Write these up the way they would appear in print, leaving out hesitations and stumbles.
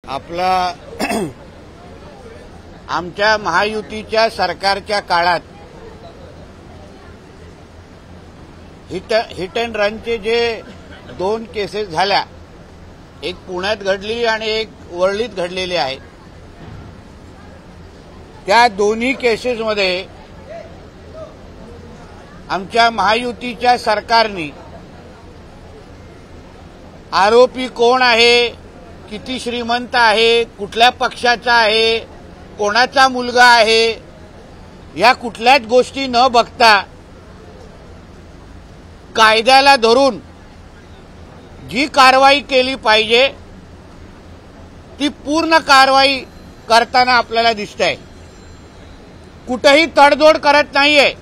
आपला आमच्या महायुतीच्या सरकारच्या काळात हिट अँड रनचे जे 2 केसेस झाल्या, एक पुण्यात घडली आणि एक वरळीत घडलेली आहे, त्या दोन्ही केसेसमध्ये आमच्या महायुतीच्या सरकारने आरोपी कोण आहे, किती श्रीमंत आहे, कुठल्या पक्षाचा आहे, कोणाचा मुलगा आहे, या कुठल्याच गोष्टी न बघता कायद्याला धरून जी कारवाई केली पाहिजे ती पूर्ण कारवाई करताना आपल्याला दिसतंय. कुठेही तडजोड करत नाहीये.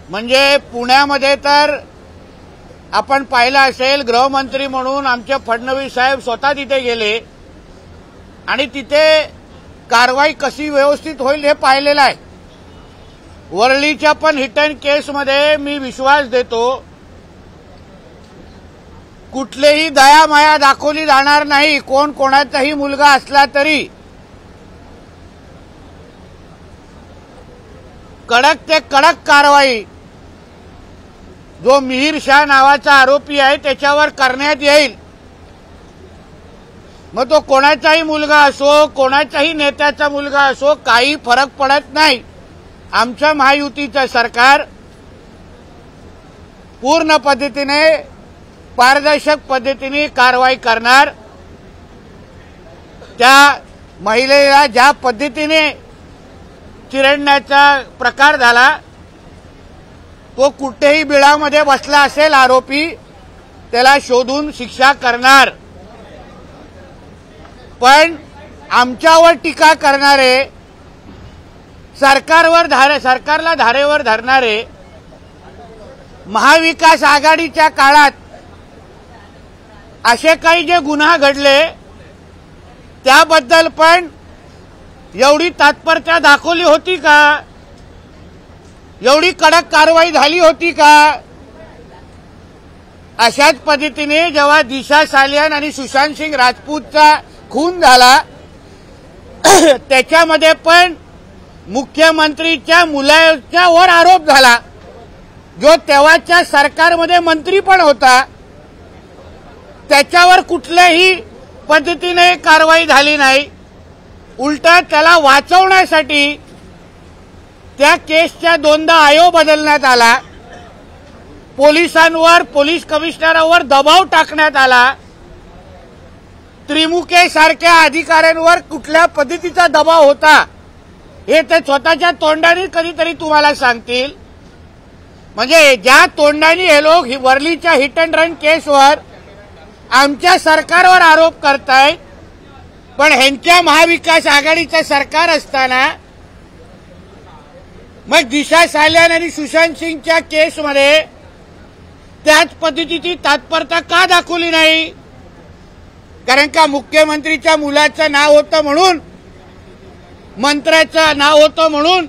म्हणजे पुण्यामध्ये तर आपण पाहिलं असेल, गृहमंत्री म्हणून आमचे फडणवीस साहेब स्वतः तिथे गेले आणि तिथे कारवाई कशी व्यवस्थित होईल हे पाहिलेलं आहे. वरळीच्या पण हिट अँड केसमध्ये मी विश्वास देतो, कुठलेही दयामाया दाखवली जाणार नाही. कोण कोणाचाही मुलगा असला तरी कडक ते कडक कारवाई जो मिहिर शाह नावाचा आरोपी आहे त्याच्यावर करण्यात येईल. मग तो कोणाचाही मुलगा असो, कोणाच्याही नेत्याचा मुलगा असो, काही फरक पडत नाही. आमच्या महायुतीचं सरकार पूर्ण पद्धतीने पारदर्शक पद्धतीने कारवाई करणार. त्या महिलेला ज्या पद्धतीने चिरडण्याचा प्रकार झाला, तो कुठेही बिळामध्ये बसला असेल आरोपी, त्याला शोधून शिक्षा करणार. पण आमच्यावर टीका करणारे, सरकारला धारेवर धरणारे, महाविकास आघाडीच्या काळात असे काही जे गुन्हा घडले त्याबद्दल पण एवढी तत्परता दाखवली होती का? एवढी कडक कारवाई झाली होती का? अशाच पद्धतीने जेव्हा दिशा सालियान आणि सुशांत सिंग राजपूतचा खून झाला त्याच्यामध्ये पण मुख्यमंत्रीच्या मुलाच्यावर आरोप झाला, जो तेव्हाच्या सरकारमध्ये मंत्री पण होता. त्याच्यावर कुठल्याही पद्धतीने कारवाई झाली नाही. उलटा त्याला वाचवण्यासाठी त्या केसच्या 2दा आयोग बदलण्यात आला. पोलिसांवर, पोलीस कमिशनरांवर दबाव टाकण्यात आला. त्रिमुखे सारख्या अधिकाऱ्यांवर कुठल्या पद्धतीचा दबाव होता हे ते स्वतःच्या तोंडाने कधीतरी तुम्हाला सांगतील. म्हणजे ज्या तोंडाने हे लोक वरळीच्या हिट अँड रन केसवर आमच्या सरकारवर आरोप करतायत, पण ह्यांच्या महाविकास आघाडीचं सरकार असताना मग दिशा सालियान आणि सुशांत सिंगच्या केसमध्ये त्याच पद्धतीची तत्परता का दाखवली नाही? कारण का मुख्यमंत्रीच्या मुलाचं नाव होतं म्हणून, मंत्र्याचं नाव होतं म्हणून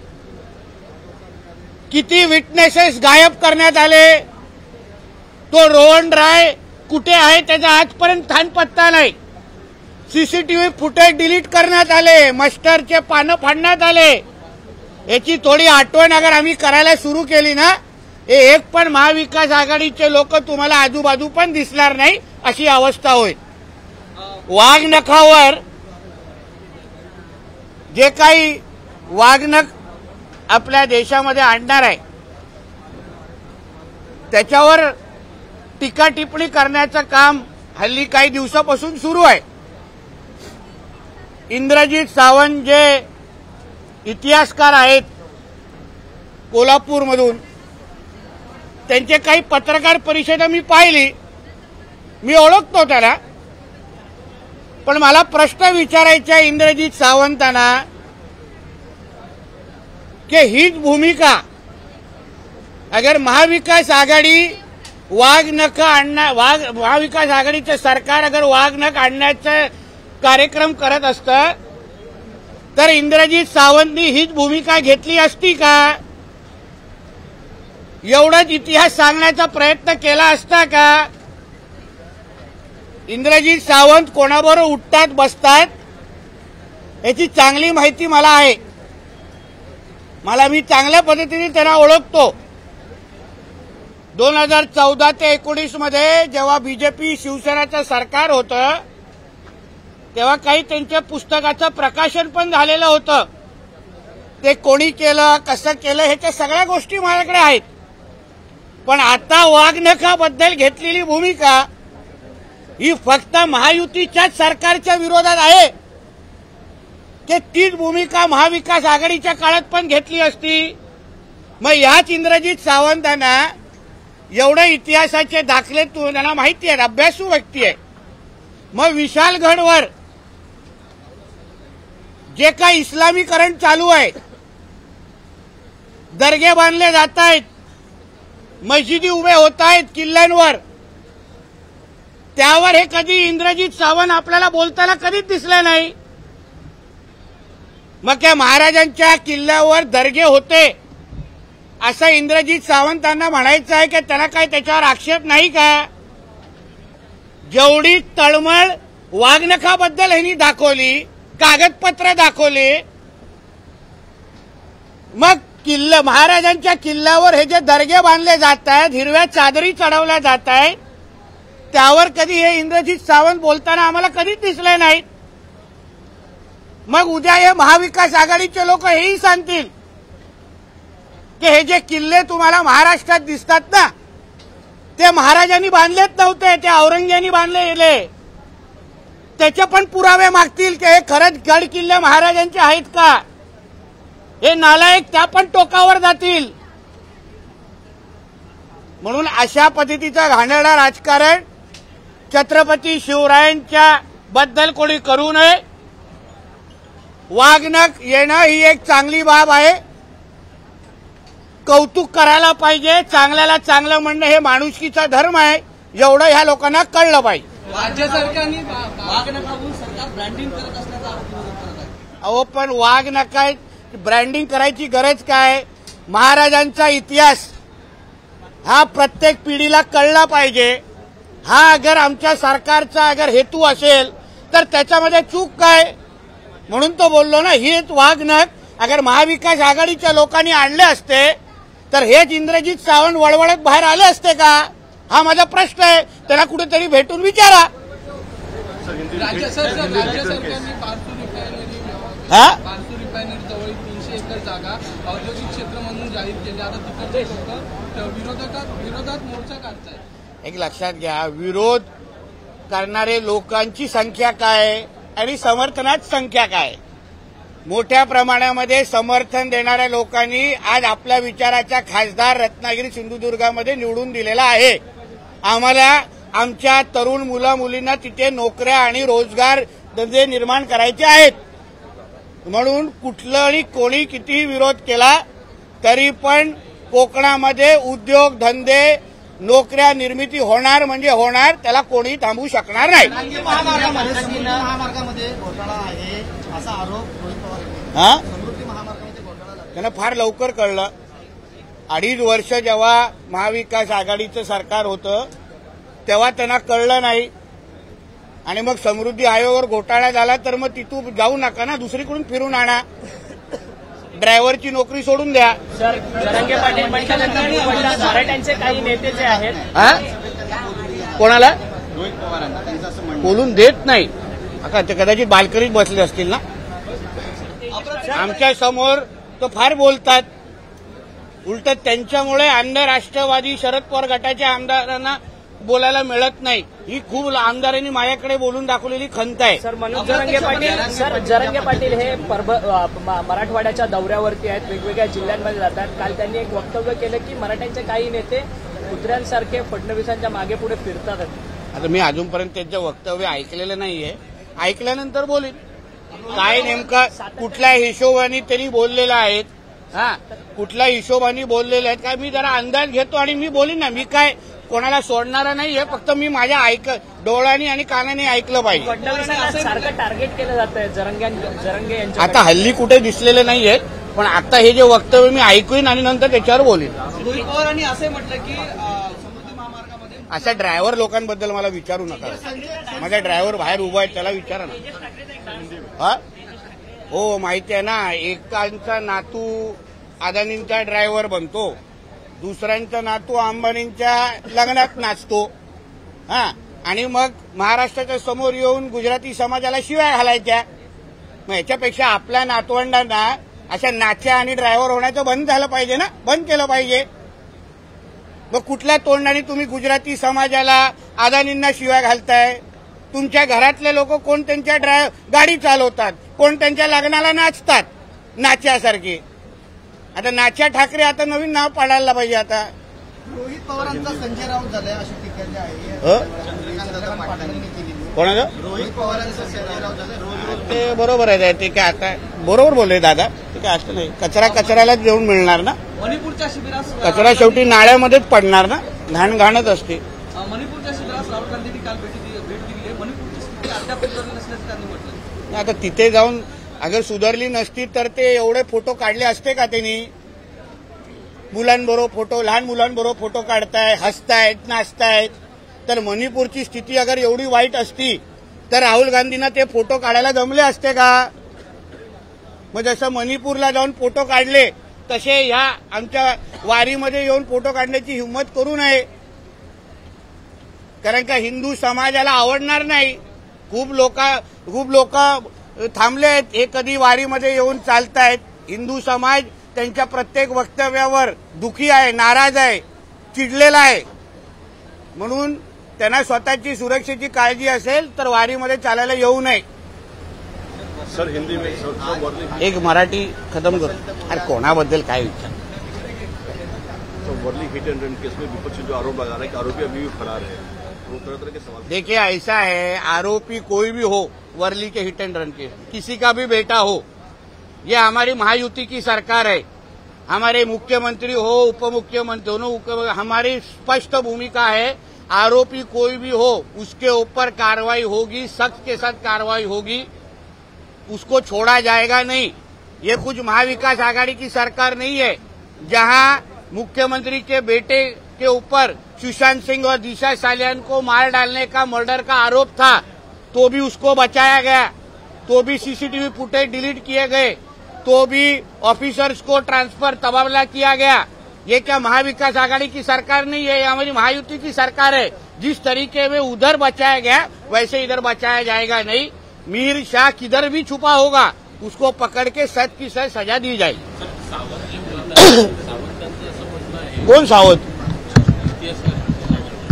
किती विटनेसेस गायब करण्यात आले. तो रोहन राय कुठे आहे त्याचा आजपर्यंत थानपत्ता नाही. सीसीटीव्ही फुटेज डिलीट करण्यात आले, मस्टरचे पानं फाडण्यात आले. याची थोडी आठवण अगर आम्ही करायला सुरू केली ना, हे एक पण महाविकास आघाडीचे लोक तुम्हाला आजूबाजू पण दिसणार नाही अशी अवस्था होईल. वाघनखावर जे काही वाघनख आपल्या देशामध्ये आणणार आहे त्याच्यावर टीका टिप्पणी करण्याचं काम हल्ली काही दिवसापासून सुरू आहे. इंद्रजीत सावंत जे इतिहासकार आहेत कोल्हापूरमधून, त्यांचे काही पत्रकार परिषद मी पाहिली. मी ओळखतो त्याला, पण मला प्रश्न विचारायचा आहे इंद्रजीत सावंतांना की हीच भूमिका अगर महाविकास आघाडी महाविकास आघाडीचं सरकार अगर वाघनख आणण्याचा कार्यक्रम करत असतं तर इंद्रजीत सावंतनी हीच भूमिका घेतली असती का? एवढाच इतिहास सांगण्याचा प्रयत्न केला असता का? इंद्रजित सावंत कोणाबरोबर उठतात बसतात याची चांगली माहिती मला आहे. मी चांगल्या पद्धतीने त्यांना ओळखतो. 2014 ते 19 मध्ये जेव्हा बीजेपी शिवसेनेचं सरकार होतं तेव्हा काही त्यांच्या पुस्तकाचं प्रकाशन पण झालेलं होतं. ते कोणी केलं कसं केलं ह्याच्या सगळ्या गोष्टी माझ्याकडे आहेत. पण आता वाघनखाबद्दल घेतलेली भूमिका ही फक्त महायुतीच्याच सरकारच्या विरोधात आहे की तीच भूमिका महाविकास आघाडीच्या काळात पण घेतली असती. मग याच इंद्रजित सावंतांना एवढे इतिहासाचे दाखले त्यांना माहिती आहेत, अभ्यासू व्यक्ती आहे. मग विशालगडवर जे काही इस्लामीकरण चालू आहे, दर्गे बांधले जात आहेत, मस्जिदी उभे होत आहेत किल्ल्यांवर, त्यावर हे कधी इंद्रजित सावंत आपल्याला बोलताना कधीच दिसलं नाही. मग त्या महाराजांच्या किल्ल्यावर दर्गे होते असं इंद्रजित सावंतांना म्हणायचं आहे की त्याला काय त्याच्यावर आक्षेप नाही का? जेवढी तळमळ वाघनखाबद्दल ह्यांनी दाखवली, कागदपत्र दाखवली, मग महाराजांच्या किल्ल्यावर हे जे दर्गे बांधले जात आहेत, हिरव्या चादरी चढवल्या जात आहेत, त्यावर कधी हे इंद्रजित सावंत बोलताना आम्हाला कधीच दिसले नाहीत. मग उद्या हे महाविकास आघाडीचे लोक हेही सांगतील की हे जे किल्ले तुम्हाला महाराष्ट्रात दिसतात ना ते महाराजांनी बांधलेच नव्हते, ते औरंगजेबानी बांधले गेले. त्याचे पण पुरावे मागतील की हे खरंच गड किल्ले महाराजांचे आहेत का? हे नालायक त्या पण टोकावर जातील. म्हणून अशा पद्धतीचं घाणेरडं राजकारण छत्रपती शिवरायांच्या बद्दल कोणी करू नये. वाघनख येणं ही एक चांगली बाब आहे, कौतुक करायला पाहिजे. चांगल्याला चांगलं म्हणणं हे माणुसकीचा धर्म आहे, एवढं ह्या लोकांना कळलं पाहिजे. राज्य सरकारने वाघनखावरून सरकार ब्रँडिंग करत असल्याचा आरोप करत आहे. अहो पण वाघनखा ब्रँडिंग करायची गरज काय? महाराजांचा इतिहास हा प्रत्येक पिढीला कळला पाहिजे. हा अगर आमच्या सरकारचा अगर हेतू असेल तर त्याच्यामध्ये चूक काय? म्हणून तो बोललो ना, हेच वाघनख अगर महाविकास आघाडीच्या लोकांनी आणले असते तर हेच इंद्रजित सावंत वळवळत बाहेर आले असते का? हा माझा प्रश्न आहे. त्याला कुठेतरी भेटून विचारा. राज्य सरकारने पारसू रिफायनरी जवळ 300 एकर जागा औद्योगिक क्षेत्र म्हणून जाहीर केली. आता तिकडचे लोक विरोधात मोर्चा काढतायत. एक लक्षात घ्या, विरोध करणारे लोकांची संख्या काय आणि समर्थनात संख्या काय? मोठ्या प्रमाणामध्ये समर्थन देणाऱ्या लोकांनी आज आपल्या विचाराच्या खासदार रत्नागिरी सिंधुदुर्गामध्ये निवडून दिलेला आहे. आम्हाला आमच्या तरुण मुला मुलींना तिथे नोकऱ्या आणि रोजगार धंदे निर्माण करायचे आहेत. म्हणून कुठलाही कोणी कितीही विरोध केला तरी पण कोकणामध्ये उद्योग धंदे नोकऱ्या निर्मिती होणार म्हणजे होणार, त्याला कोणी थांबवू शकणार नाही. महामार्गामध्ये घोटाळा आहे असा आरोप रोहित पवार यांनी. समृद्धी महामार्गामध्ये घोटाळा त्यांना फार लवकर कळलं. 2.5 वर्ष जेव्हा महाविकास आघाडीचं सरकार होतं तेव्हा त्यांना कळलं नाही आणि मग समृद्धी आयोगावर घोटाळा झाला तर मग तिथून जाऊ नका ना, दुसरीकडून फिरून आणा. ड्रायव्हरची नोकरी सोडून द्या. सर, जरांगे पाटील मराठ्यांचे काही नेते जे आहेत, कोणाला रोहित पवारांना त्यांचं असं म्हणणं बोलून देत नाही. आता ते कदाचित बाल्कनीत बसले असतील ना. आमच्या समोर तो फार बोलतात. उलट त्यांच्यामुळे अन्य राष्ट्रवादी शरद पवार गटाच्या आमदारांना बोलायला मिळत नाही. ही खूप आमदारांनी माझ्याकडे बोलून दाखवलेली खंत आहे. सर, मनोज जरांगे पाटील हे मराठवाड्याच्या दौऱ्यावरती आहेत, वेगवेगळ्या जिल्ह्यांमध्ये जातात. काल त्यांनी एक वक्तव्य केलं की मराठ्यांचे काही नेते कुत्र्यांसारखे फडणवीसांच्या मागे पुढे फिरतात. आता मी अजूनपर्यंत त्यांचं वक्तव्य ऐकलेलं नाहीये, ऐकल्यानंतर बोलेन काय नेमका कुठल्या हिशोबाने त्यांनी बोललेलं आहेत. कुठल्या हिशोबाने बोललेले आहेत काय मी जरा अंदाज घेतो आणि मी बोलीन ना. मी काय कोणाला सोडणारा नाहीये, फक्त मी माझ्या डोळ्यांनी आणि कानाने ऐकलं पाहिजे. फडणवीसांना टार्गेट केलं जात आहे जरांगे यांच्या. आता हल्ली कुठे दिसलेले नाहीये, पण आता हे जे वक्तव्य मी ऐकून आणि नंतर त्याच्यावर बोलेन. रोहित पवारांनी असे म्हटलं की समृद्धी महामार्गामध्ये अशा ड्रायव्हर लोकांबद्दल मला विचारू नका. माझा ड्रायव्हर बाहेर उभा आहे, त्याला विचारा ना. हा हो, माहिती आहे ना, एकांचा नातू अदानींचा ड्रायव्हर बनतो, दुसऱ्यांचा नातू अंबानींच्या लग्नात नाचतो. हा, आणि मग महाराष्ट्राच्या समोर येऊन गुजराती समाजाला शिव्या घालायच्या. मग याच्यापेक्षा आपल्या नातवंडांना अशा नाच्या आणि ड्रायव्हर होण्याचं बंद झालं पाहिजे ना, बंद केलं पाहिजे. मग कुठल्या तोंडाने तुम्ही गुजराती समाजाला अदानींना शिव्या घालताय? तुमच्या घरातले लोक कोण त्यांच्या गाडी चालवतात, कोण त्यांच्या लग्नाला नाचतात नाच्यासारखे. आता नाच्या ठाकरे आता नवीन नाव पाडायला पाहिजे. आता रोहित पवारांचा संजय राऊत झालाय अशी टीका जी आहे पाटलांनी केली. कोणाचं? रोहित पवारांचा संजय राऊत झालाय. ते बरोबर आहे, ते काय आता बरोबर बोलले दादा. ते काय असं नाही, कचरा कचऱ्यालाच देऊन मिळणार ना. मणिपूरच्या शिबिरास कचरा शेवटी नाळ्यामध्येच पडणार ना, घाण घाणच असते. मणिपूरच्या शिबिरास राहुल गांधींनी काल भेट दिली आहे. मणिपूरची स्थिती अद्याप सुधारली नसल्याचं त्यांनी म्हटलं. आता तिथे जाऊन अगर सुधारली नसती तर ते एवढे फोटो काढले असते का त्यांनी? मुलांबरोबर फोटो, लहान मुलांबरोबर फोटो काढताय, हसतायत, नाचतायत. तर मणिपूरची स्थिती अगर एवढी वाईट असती तर राहुल गांधींना ते फोटो काढायला जमले असते का? मग जसं मणिपूरला जाऊन फोटो काढले तसे ह्या आमच्या वारीमध्ये येऊन फोटो काढण्याची हिंमत करू नये. कारण का हिंदू समाजाला आवडणार नाही. खूप लोक थांबले आहेत, हे कधी वारीमध्ये येऊन चालतायत. हिंदू समाज त्यांच्या प्रत्येक वक्तव्यावर दुखी आहे, नाराज आहे, चिडलेला आहे. म्हणून त्यांना स्वतःची सुरक्षेची काळजी असेल तर वारीमध्ये चालायला येऊ नये. सर हिंदी में एक मराठी खत्म करो. अरे कोणाबद्दल काय विचार? वर्ली हिट एंड रन केस में विपक्ष जो आरोप लगा रहा है कि आरोपी अभी भी फरार है, वो तरह तरह के सवाल. देखिए ऐसा है, आरोपी कोई भी हो वर्ली के हिट एंड रन के, किसी का भी बेटा हो, ये हमारी महायुति की सरकार है. हमारे मुख्यमंत्री हो, उप मुख्यमंत्री दोनों, हमारी स्पष्ट भूमिका है. आरोपी कोई भी हो उसके ऊपर कार्रवाई होगी, सख्त के साथ कार्रवाई होगी, उसको छोड़ा जाएगा नहीं. ये कुछ महाविकास आघाड़ी की सरकार नहीं है जहां मुख्यमंत्री के बेटे के ऊपर सुशांत सिंह और दिशा सालियान को मार डालने का, मर्डर का आरोप था, तो भी उसको बचाया गया, तो भी सीसीटीवी फुटेज डिलीट किए गए, तो भी ऑफिसर्स को ट्रांसफर तबादला किया गया. ये क्या महाविकास आघाड़ी की सरकार नहीं है? ये हमारी महायुति की सरकार है. जिस तरीके में उधर बचाया गया वैसे इधर बचाया जाएगा नहीं. मीर शाह किधर भी छुपा होगा उसको पकड़ के सच की सच सजा दी जाएगी. कोण सावंत?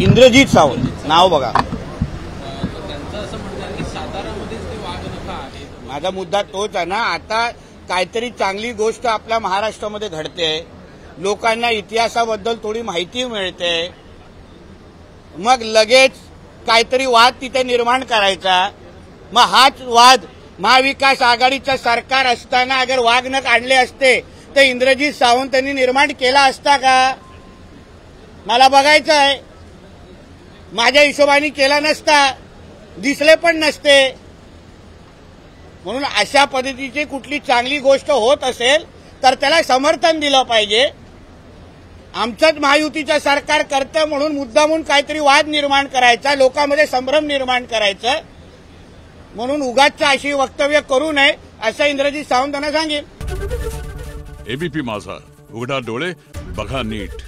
इंद्रजीत सावंत नाव बघा. माझा मुद्दा तोच आहे ना. आता काहीतरी चांगली गोष्ट आपल्या महाराष्ट्रामध्ये घडते, लोकांना इतिहासाबद्दल थोडी माहिती मिळते, मग लगेच काहीतरी वाद तिथे निर्माण करायचा. मग हाच वाद महाविकास आघाडीचं सरकार असताना अगर वाघ न काढले असते तर इंद्रजीत सावंतांनी निर्माण केला असता का? मला बघायचं आहे. माझ्या हिशोबाने केला नसता, दिसले पण नसते. म्हणून अशा पद्धतीची कुठली चांगली गोष्ट होत असेल तर त्याला समर्थन दिलं पाहिजे. आमचंच महायुतीचं सरकार करतं म्हणून मुद्दामून काहीतरी वाद निर्माण करायचा, लोकांमध्ये संभ्रम निर्माण करायचं, म्हणून उगाच अशी वक्तव्य करू नये असं इंद्रजीत सावंतांना सांगेन. एबीपी माझा, उघडा डोळे बघा नीट.